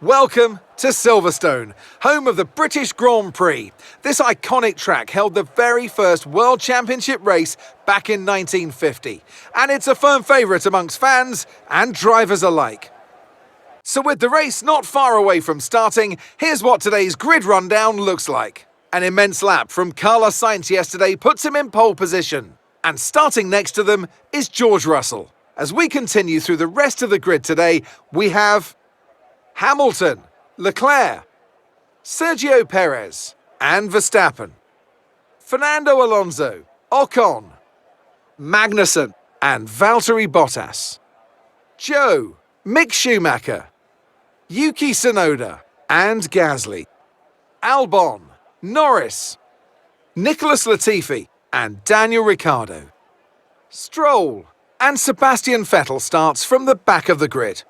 Welcome to Silverstone, home of the British Grand Prix. This iconic track held the very first World Championship race back in 1950, and it's a firm favourite amongst fans and drivers alike. So with the race not far away from starting, here's what today's grid rundown looks like. An immense lap from Carlos Sainz yesterday puts him in pole position, and starting next to them is George Russell. As we continue through the rest of the grid today, we have Hamilton, Leclerc, Sergio Perez, and Verstappen, Fernando Alonso, Ocon, Magnussen, and Valtteri Bottas, Joe, Mick Schumacher, Yuki Tsunoda, and Gasly, Albon, Norris, Nicholas Latifi, and Daniel Ricciardo. Stroll and Sebastian Vettel starts from the back of the grid.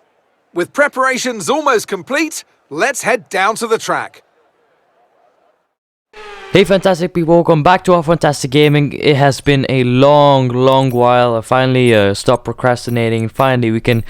With preparations almost complete, let's head down to the track. Hey fantastic people, welcome back to F1ntastic Gaming. It has been a long while. I finally stopped procrastinating. Finally we can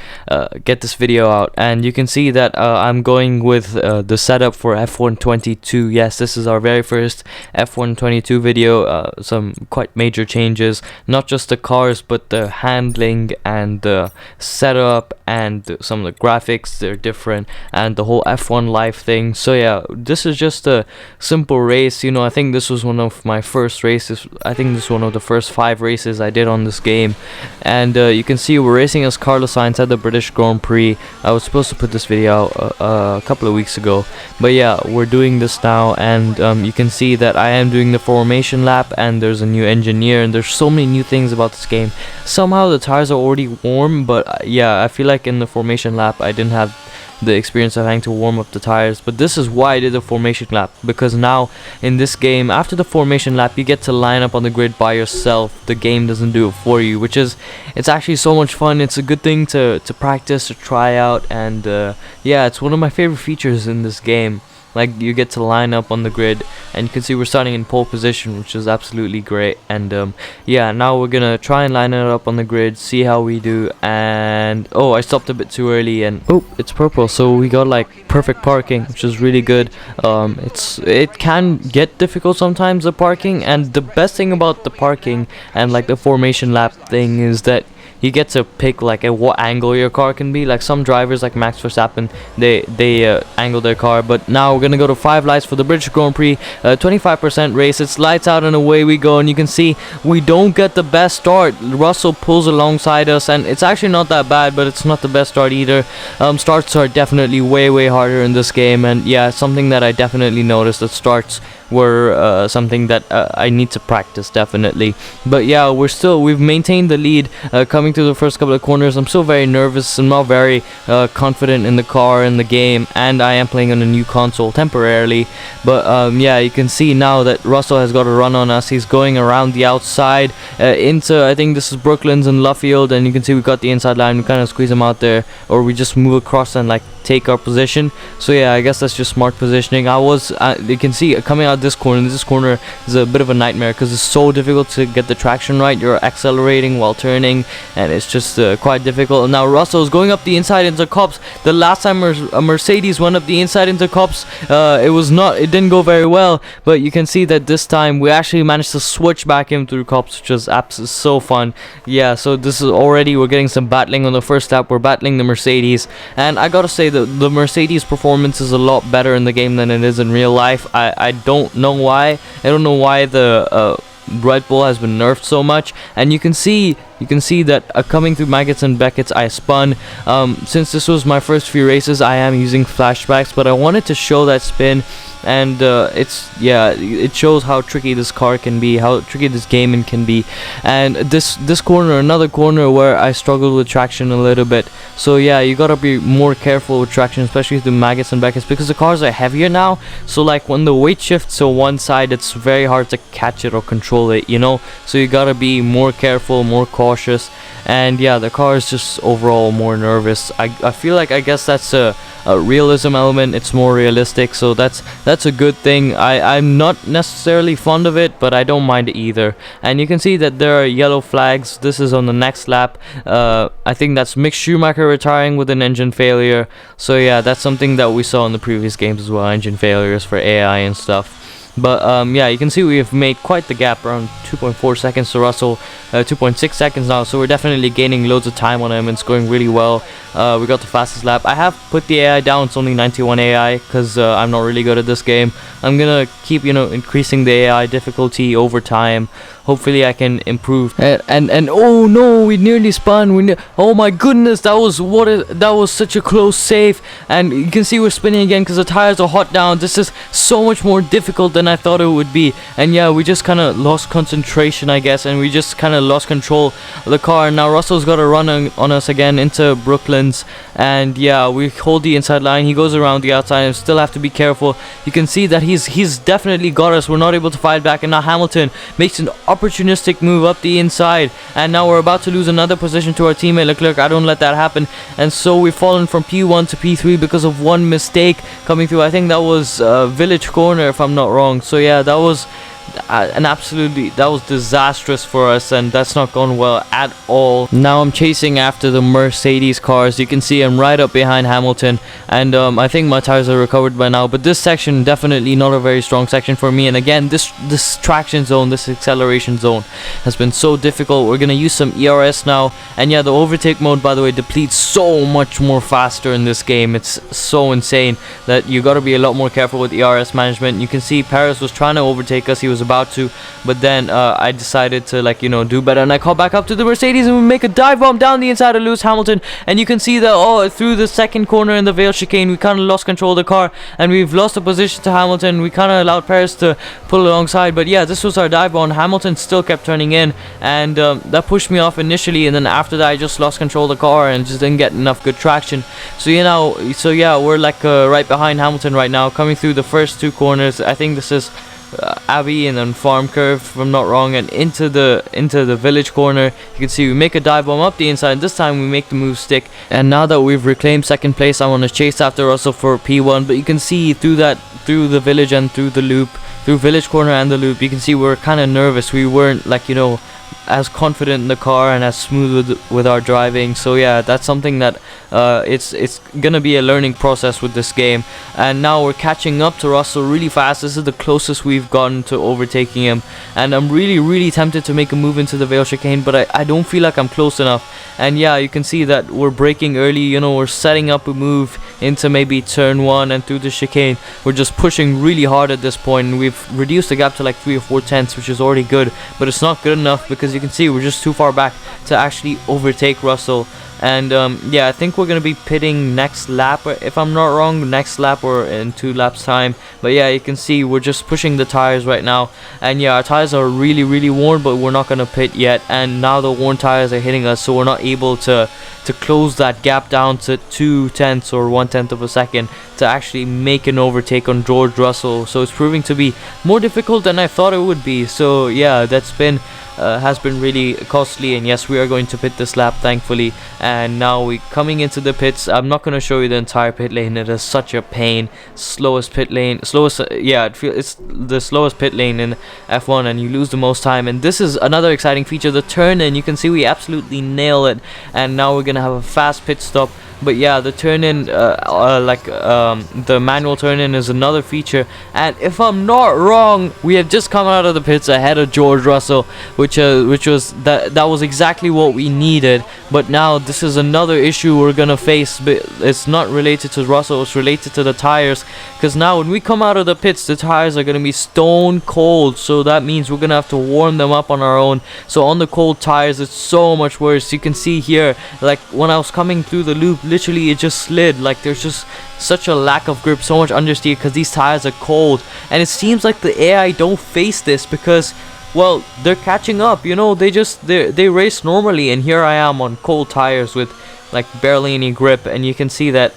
get this video out, and you can see that I'm going with the setup for F122. Yes, this is our very first F122 video. Some quite major changes, not just the cars but the handling and the setup and some of the graphics. They're different, and the whole F1 live thing. So yeah, this is just a simple race. You know, I think this was one of my first races. I think this is one of the first 5 races I did on this game, and you can see we're racing as Carlos Sainz at the British Grand Prix. I was supposed to put this video out a couple of weeks ago, but yeah, we're doing this now, and you can see that I am doing the formation lap, and there's a new engineer, and there's so many new things about this game. Somehow the tires are already warm, but yeah, I feel like in the formation lap I didn't have the experience of having to warm up the tires. But this is why I did the formation lap, because now in this game, after the formation lap, you get to line up on the grid by yourself. The game doesn't do it for you, which is, it's actually so much fun. It's a good thing to practice, to try out, and yeah, it's one of my favorite features in this game. Like, you get to line up on the grid, and you can see we're starting in pole position, which is absolutely great. And yeah, now we're gonna try and line it up on the grid, see how we do. And oh, I stopped a bit too early, and oh, it's purple, so we got like perfect parking, which is really good. It can get difficult sometimes, the parking, and the best thing about the parking and like the formation lap thing is that you get to pick like at what angle your car can be. Like some drivers like Max Verstappen, they angle their car. But now we're gonna go to 5 lights for the British Grand Prix, 25% race. It's lights out and away we go, and you can see we don't get the best start. Russell pulls alongside us, and it's actually not that bad, but it's not the best start either. Starts are definitely way harder in this game, and yeah, something that I definitely noticed, that starts were something that I need to practice definitely. But yeah, we've maintained the lead coming through the first couple of corners. I'm still very nervous. I'm not very confident in the car and the game, and I am playing on a new console temporarily. But yeah, you can see now that Russell has got a run on us. He's going around the outside into, I think this is Brooklands and Luffield, and you can see we got the inside line. We kind of squeeze him out there, or we just move across and like take our position. So yeah, I guess that's just smart positioning. You can see coming out this corner is a bit of a nightmare, because it's so difficult to get the traction right. You're accelerating while turning, and it's just quite difficult. And now Russell's going up the inside into Copse. The last time a Mercedes went up the inside into Copse, it didn't go very well, but you can see that this time we actually managed to switch back in through Copse, which was absolutely so fun. Yeah, so this is already, we're getting some battling on the first lap. We're battling the Mercedes, and I gotta say that the Mercedes performance is a lot better in the game than it is in real life. I don't know why. I don't know why the Red Bull has been nerfed so much. And you can see that coming through Maggots and Beckett's, I spun. Since this was my first few races, I am using flashbacks, but I wanted to show that spin, and it shows how tricky this car can be, how tricky this gaming can be. And this corner, another corner where I struggled with traction a little bit. So yeah, you gotta be more careful with traction, especially through Maggots and Beckett's, because the cars are heavier now. So like when the weight shifts to one side, it's very hard to catch it or control it, you know. So you gotta be more careful, more cautious. And yeah, the car is just overall more nervous. I feel like, I guess that's realism element. It's more realistic, so that's a good thing. I'm not necessarily fond of it, but I don't mind it either. And you can see that there are yellow flags. This is on the next lap. I think that's Mick Schumacher retiring with an engine failure. So yeah, that's something that we saw in the previous games as well, engine failures for AI and stuff. But yeah, you can see we have made quite the gap, around 2.4 seconds to Russell, 2.6 seconds now, so we're definitely gaining loads of time on him, and it's going really well. We got the fastest lap. I have put the AI down, it's only 91 AI, because I'm not really good at this game. I'm gonna keep, you know, increasing the AI difficulty over time. Hopefully I can improve. And oh no, we nearly spun. Oh my goodness, that was such a close save. And you can see we're spinning again because the tires are hot down. This is so much more difficult than I thought it would be. And yeah, we just kind of lost concentration, I guess, and we just kind of lost control of the car. Now Russell's got a run on us again into Brooklands, and yeah, we hold the inside line. He goes around the outside and still have to be careful. You can see that he's definitely got us. We're not able to fight back, and now Hamilton makes an opportunistic move up the inside, and now we're about to lose another position to our teammate Leclerc. I don't let that happen, and so we've fallen from P1 to P3 because of one mistake coming through. I think that was Village Corner, if I'm not wrong. So yeah, that was that was disastrous for us, and that's not gone well at all. Now I'm chasing after the Mercedes cars. You can see I'm right up behind Hamilton, and I think my tires are recovered by now, but this section definitely not a very strong section for me. And again, this traction zone, this acceleration zone has been so difficult. We're gonna use some ERS now, and yeah, the overtake mode, by the way, depletes so much more faster in this game. It's so insane that you got to be a lot more careful with ERS management. You can see Paris was trying to overtake us. He was about to, but then I decided to, like, you know, do better, and I call back up to the Mercedes, and we make a dive bomb down the inside of Lewis Hamilton. And you can see that through the second corner in the Vale chicane, we kind of lost control of the car, and we've lost the position to Hamilton. We kind of allowed Paris to pull alongside, but yeah, this was our dive bomb. Hamilton still kept turning in, and that pushed me off initially, and then after that I just lost control of the car and just didn't get enough good traction. So you know, so yeah, we're like right behind Hamilton right now, coming through the first two corners. I think this is Abbey and then Farm Curve, if I'm not wrong, and into the Village Corner. You can see we make a dive bomb up the inside. This time we make the move stick, and now that we've reclaimed second place, I want to chase after Russell for P1. But you can see through the Village and through the loop, through Village Corner and the loop, you can see we're kind of nervous. We weren't, like, you know, as confident in the car and as smooth with our driving. So yeah, that's something that it's gonna be a learning process with this game. And now we're catching up to Russell really fast. This is the closest we've gotten to overtaking him, and I'm really tempted to make a move into the Vale chicane, but I don't feel like I'm close enough. And yeah, you can see that we're braking early. You know, we're setting up a move into maybe turn 1, and through the chicane we're just pushing really hard at this point, and we've reduced the gap to like 3 or 4 tenths, which is already good, but it's not good enough because you can see we're just too far back to actually overtake Russell. And yeah, I think we're gonna be pitting next lap, if I'm not wrong, next lap or in 2 laps time. But yeah, you can see we're just pushing the tires right now, and yeah, our tires are really worn, but we're not gonna pit yet. And now the worn tires are hitting us, so we're not able to close that gap down to 2 tenths or 1/10 of a second to actually make an overtake on George Russell. So it's proving to be more difficult than I thought it would be. So yeah, that's been has been really costly. And yes, we are going to pit this lap, thankfully. And now we coming into the pits. I'm not going to show you the entire pit lane. It is such a pain. Slowest pit lane, yeah, it's the slowest pit lane in F1, and you lose the most time. And this is another exciting feature, the turn in. You can see we absolutely nail it, and now we're gonna have a fast pit stop. But yeah, the turn in, the manual turn in is another feature. And if I'm not wrong, we have just come out of the pits ahead of George Russell, which was that was exactly what we needed. But now this is another issue we're gonna face, but it's not related to Russell, it's related to the tires. Because now when we come out of the pits, the tires are gonna be stone cold, so that means we're gonna have to warm them up on our own. So on the cold tires, it's so much worse. You can see here, like when I was coming through the loop, literally it just slid. Like there's just such a lack of grip, so much understeer because these tires are cold. And it seems like the AI don't face this because, well, they're catching up, you know. They race normally, and here I am on cold tires with like barely any grip, and you can see that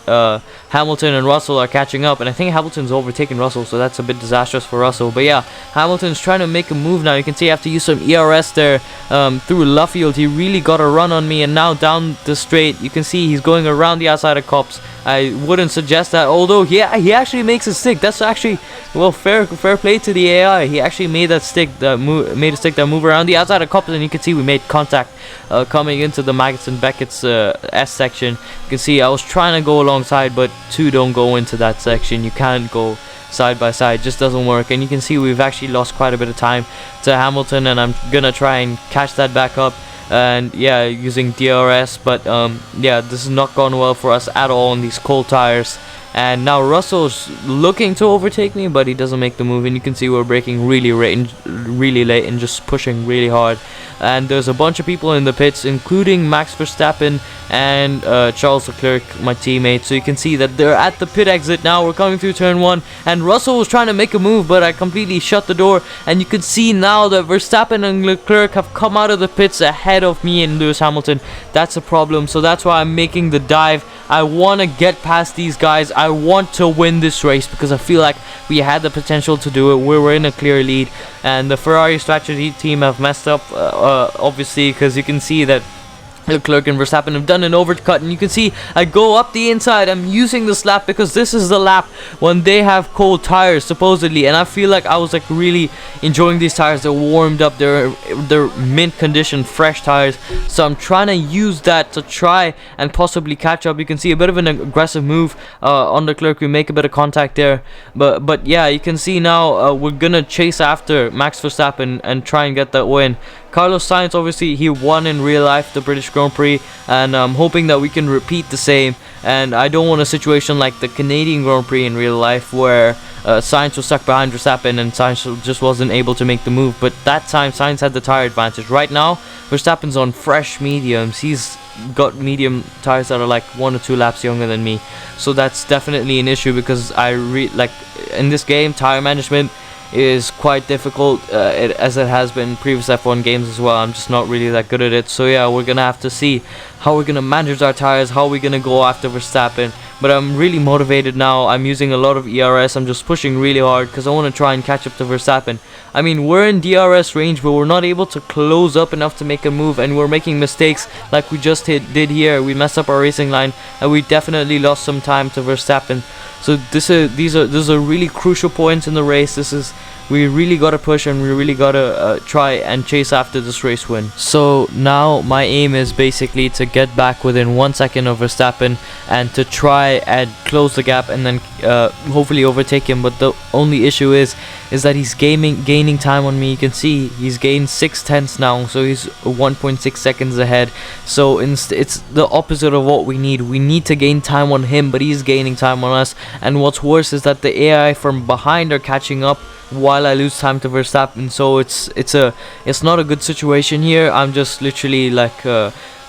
Hamilton and Russell are catching up, and I think Hamilton's overtaken Russell, so that's a bit disastrous for Russell. But yeah, Hamilton's trying to make a move now. You can see I have to use some ERS there through Luffield. He really got a run on me, and now down the straight, you can see he's going around the outside of Copse. I wouldn't suggest that, although he actually makes a stick. That's actually, well, fair play to the AI. He actually made that stick that move around the outside of Copse, and you can see we made contact coming into the Maggots and Beckett's S section. You can see I was trying to go alongside, but two don't go into that section. You can't go side by side, just doesn't work. And you can see we've actually lost quite a bit of time to Hamilton, and I'm gonna try and catch that back up. And yeah, using DRS, but yeah, this has not gone well for us at all on these cold tires. And now Russell's looking to overtake me, but he doesn't make the move, and you can see we're braking really late and just pushing really hard. And there's a bunch of people in the pits, including Max Verstappen and Charles Leclerc, my teammate. So you can see that they're at the pit exit now. We're coming through turn 1, and Russell was trying to make a move, but I completely shut the door. And you can see now that Verstappen and Leclerc have come out of the pits ahead of me and Lewis Hamilton. That's a problem, so that's why I'm making the dive. I want to get past these guys. I want to win this race because I feel like we had the potential to do it. We were in a clear lead, and the Ferrari strategy team have messed up, obviously, because you can see that Leclerc and Verstappen have done an overcut, and you can see I go up the inside. I'm using this lap because this is the lap when they have cold tires supposedly, and I feel like I was like really enjoying these tires. They're warmed up, they're mint condition, fresh tires, so I'm trying to use that to try and possibly catch up. You can see a bit of an aggressive move on Leclerc. We make a bit of contact there, but yeah, you can see now we're gonna chase after Max Verstappen and try and get that win. Carlos Sainz, obviously, he won in real life the British Grand Prix, and I'm hoping that we can repeat the same. And I don't want a situation like the Canadian Grand Prix in real life where Sainz was stuck behind Verstappen and Sainz just wasn't able to make the move. But that time Sainz had the tire advantage. Right now Verstappen's on fresh mediums. He's got medium tires that are like 1 or 2 laps younger than me, so that's definitely an issue because like in this game tire management is quite difficult, as it has been previous F1 games as well. I'm just not really that good at it, so yeah, we're gonna have to see how we're gonna manage our tires, how we're gonna go after Verstappen. But I'm really motivated now. I'm using a lot of ERS. I'm just pushing really hard because I want to try and catch up to Verstappen. I mean, we're in DRS range, but we're not able to close up enough to make a move, and we're making mistakes like we just did here. We messed up our racing line, and we definitely lost some time to Verstappen. So these are really crucial points in the race. We really gotta push, and we really gotta try and chase after this race win. So now my aim is basically to get back within 1 second of Verstappen and to try and close the gap and then hopefully overtake him. But the only issue is that he's gaining time on me. You can see he's gained 6/10 now, so he's 1.6 seconds ahead. So it's the opposite of what we need. We need to gain time on him, but he's gaining time on us. And what's worse is that the AI from behind are catching up while I lose time to Verstappen. So it's not a good situation here. I'm just literally like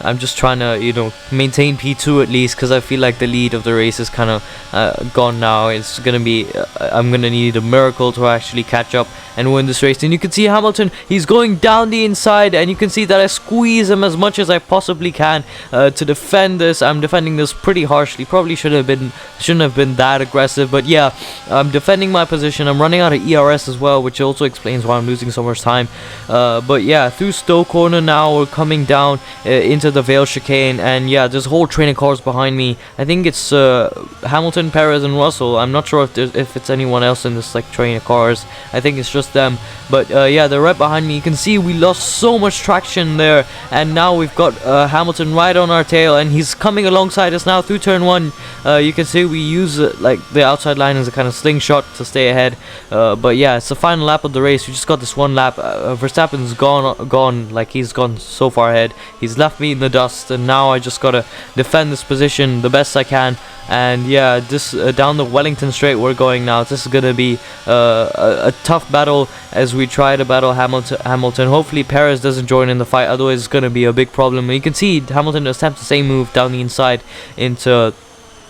I'm just trying to maintain P2 at least, because I feel like the lead of the race is kind of gone now. It's gonna be I'm gonna need a miracle to actually catch up and win this race. And you can see Hamilton, he's going down the inside, and you can see that I squeeze him as much as I possibly can to defend this. I'm defending this pretty harshly. Probably shouldn't have been that aggressive, but yeah, I'm defending my position. I'm running out of ERS as well, which also explains why I'm losing so much time. But yeah, through Stowe Corner now, we're coming down into the Vale chicane, and yeah, there's a whole train of cars behind me. I think it's Hamilton, Perez, and Russell. I'm not sure if it's anyone else in this like train of cars. I think it's just them, but yeah, they're right behind me. You can see we lost so much traction there, and now we've got Hamilton right on our tail, and he's coming alongside us now through turn 1. You can see we use like the outside line as a kind of slingshot to stay ahead, but yeah, it's the final lap of the race. We just got this one lap. Verstappen's gone, like he's gone so far ahead. He's left me in the dust, and now I just gotta defend this position the best I can. And yeah, this down the Wellington straight we're going now. This is gonna be a tough battle as we try to battle Hamilton. Hopefully Perez doesn't join in the fight, otherwise it's gonna be a big problem. You can see Hamilton attempts the same move down the inside into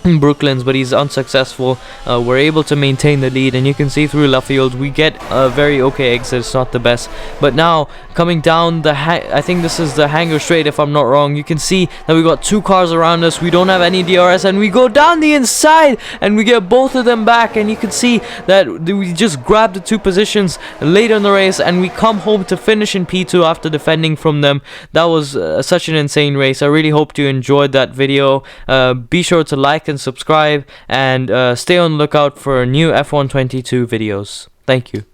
Brooklyn's, but he's unsuccessful. We're able to maintain the lead, and you can see through Luffield we get a very okay exit. It's not the best, but now coming down the I think this is the Hanger Straight if I'm not wrong, you can see that we got 2 cars around us. We don't have any DRS, and we go down the inside and we get both of them back, and you can see that we just grabbed the 2 positions later in the race, and we come home to finish in P2 after defending from them. That was such an insane race. I really hope you enjoyed that video. Be sure to like and subscribe, and stay on the lookout for new F122 videos. Thank you.